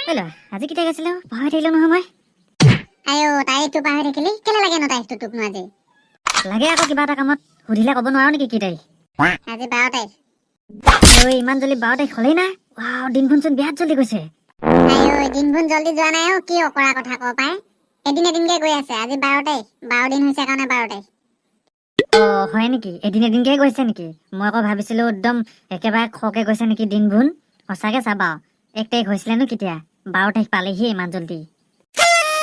Hello, আজি কেতিয়া গৈছিল পাহৰি থাকিলো নহয় মই আয়ো তাৰিখটো পাহৰি থাকিলি কেলে লাগে ন তাৰিখটো তোক নো আজি লাগে আকৌ কিবা এটা কামত সুধিলে ক'ব নোৱাৰো নেকি কি তাৰিখ আজি 12 তাৰিখ ঐ ইমান জলদি 12 তাৰিখ হ'লেই না ৱাও দিনখন চোন বিৰাট জলদি গৈছে আয়ো দিনবোৰ জলদি যোৱা নাই অ কি অকৰা কথা কব পাই এদিন এদিনকে গৈ আছে আজি 12 তাৰিখ 12 দিন হৈছে কাৰণে 12 তাৰিখ অ হয় নেকি এদিন এদিনকে গৈছে নেকি মই আকৌ ভাবিছিলো একদম একেবাৰে খকে গৈছে নেকি দিনবোৰ সঁচাকে চাবা 1 তাৰিখ হৈছিলেনো কেতিয়া 12 তাৰিখ পালেহি ইমান জলদি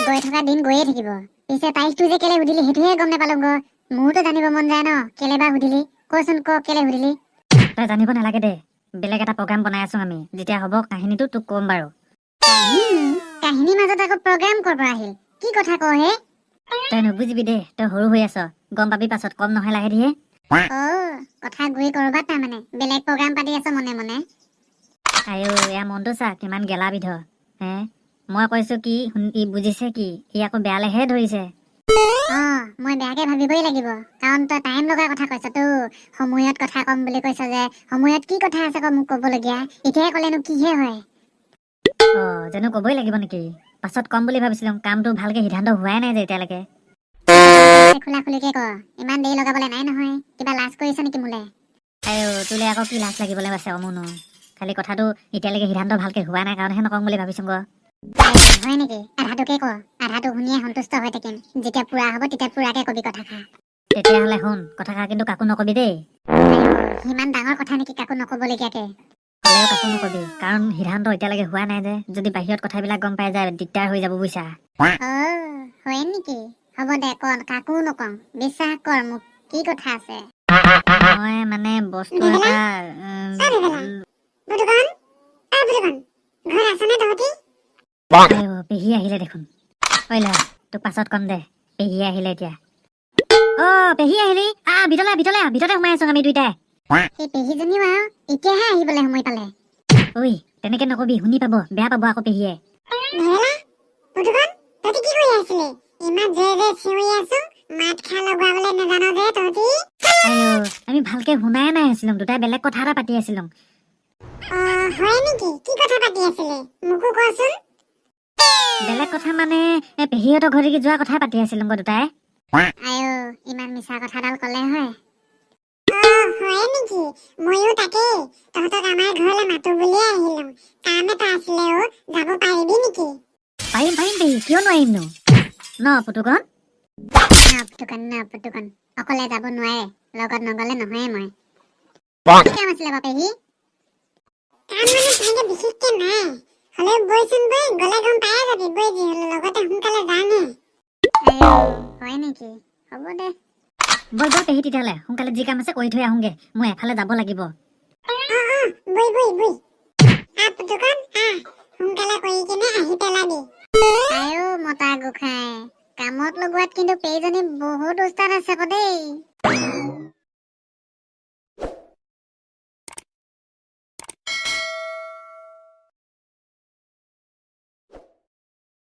গৈ থকা দিন গৈয়ে থাকিব পিছে তাৰিখটো যে কেলে সুধিলি সেইটোহে গম নাপালো গো মোৰতো জানিব মন যায় ন কেলে বা সুধিলি কচোন ক কেলে সুধিলি তই জানিব নালাগে দে বেলেগ এটা প্ৰগ্ৰাম বনাই আছো আমি যেতিয়া হ'ব কাহিনীটো তোক ক'ম বাৰু কাহিনীৰ মাজত আকৌ প্ৰগ্ৰাম কৰিব আহিল কি কথা কও হে তই নুবুজিবি দে তই সৰু হৈ আছ গম পাবি পাছত কম নহয় লাহে ধীৰে অ কথা গুৰি কৰবাত তাৰমানে বেলেগ প্ৰগ্ৰাম পাতি আছ মনে মনে আইও এয়া মনটো চা কিমান গেলা বিধ হে মই কৈছো কি ই বুজিছে কি ই আকৌ বেয়ালেহে ধৰিছে অ মই বেয়াকে ভাবিবই লাগিব কাৰণ তই টাইম লগা কথা কৈছ তো সময়ত কথা কম বুলি কৈছ যে সময়ত কি কথা আছে মোক ক'বলগীয়া এতিয়াই ক'লেনো কিহে হয় অ জানো ক'বই লাগিব নেকি পাছত কম বুলি ভাবিছিলো কামটো ভালকে সিদ্ধান্ত হোৱাই নাই যে এতিয়ালৈকে খোলা খুলিকে ক ইমান দেৰি লগাবলে নাই নহয় কিবা লাজ কৰিছ নেকি মোলে আইও তোলে আকৌ কি লাজ লাগিবলৈ আছে অমুনো খালি কথাটো এতিয়ালৈকে সিদ্ধান্ত ভালকে হোৱা নাই কাৰণেহে নকওঁ বুলি ভাবিছো গ হয় নেকি আধাটোকে ক আধাটো শুনিয়ে সন্তুষ্ট হৈ থাকিম যেতিয়া পুৰা হ'ব তেতিয়া পুৰাকে কবি কথাষাৰ তেতিয়াহ'লে শুন কথাষাৰ কিন্তু কাকো নকবি দেই ইমান ডাঙৰ কথা নেকি কাকো নকবলগীয়াকে হ'লেও কাকো নকবি কাৰণ সিদ্ধান্ত এতিয়ালৈকে হোৱা নাই যে যদি বাহিৰত কথাবিলাক গম পাই যায় দিগদাৰ হৈ যাব বুজিছা হয় নেকি হ'ব দে ক কাকো নকওঁ বিশ্বাস কৰ মোক কি কথা আছে মই মানে বস্তু এটা পেহী আহিলে দেখোন ঐ ল'ৰা তোক পাছত কম দে পেহী আহিলে এতিয়া অ পেহী আহিলি ভিতৰতে সোমাই আছো আমি দুইটাই সেই পেহীজনীও আৰু এতিয়াহে আহিবলৈ সময় পালে ঐ তেনেকে নকবি শুনি পাব বেয়া পাব আকৌ পেহীয়ে আমি ভালকে শুনাই নাই আছিলো দুটাই বেলেগ কথা এটা পাতি আছিলো বেলেগ কথা মানে পেহীহঁতৰ ঘৰলৈকে যোৱা কথা পাতি আছিলো দুটাই ইমান মিছা কথাডাল কলে হয় হয় নেকি ময়ো তাকে তহঁতক আমাৰ ঘৰলৈ মাতো বুলিয়ে আহিলো কাম এটা আছিলে যাব পাৰিবি নেকি পাৰিম পেহী কিয় নোৱাৰিমনো ন পুতুকণ পুতুকণ অকলে যাব নোৱাৰে লগত নগলে নহয়ে মই কাম আছিলে পেহী কাম মানে তেনেকে বিশেষকে নাই হলেও বৈচোন বৈ গলে গম পায়ে যাবি বৈ যি হলো লগতে সোনকালে যানে হয় নেকি হ'ব দে বল পেহী তেতিয়াহ'লে সোনকালে যি কাম আছে কৰি থৈ আহোঁগে মই এফালে যাব লাগিব বৈ পুতুকণ সোনকালে কৰি কিনে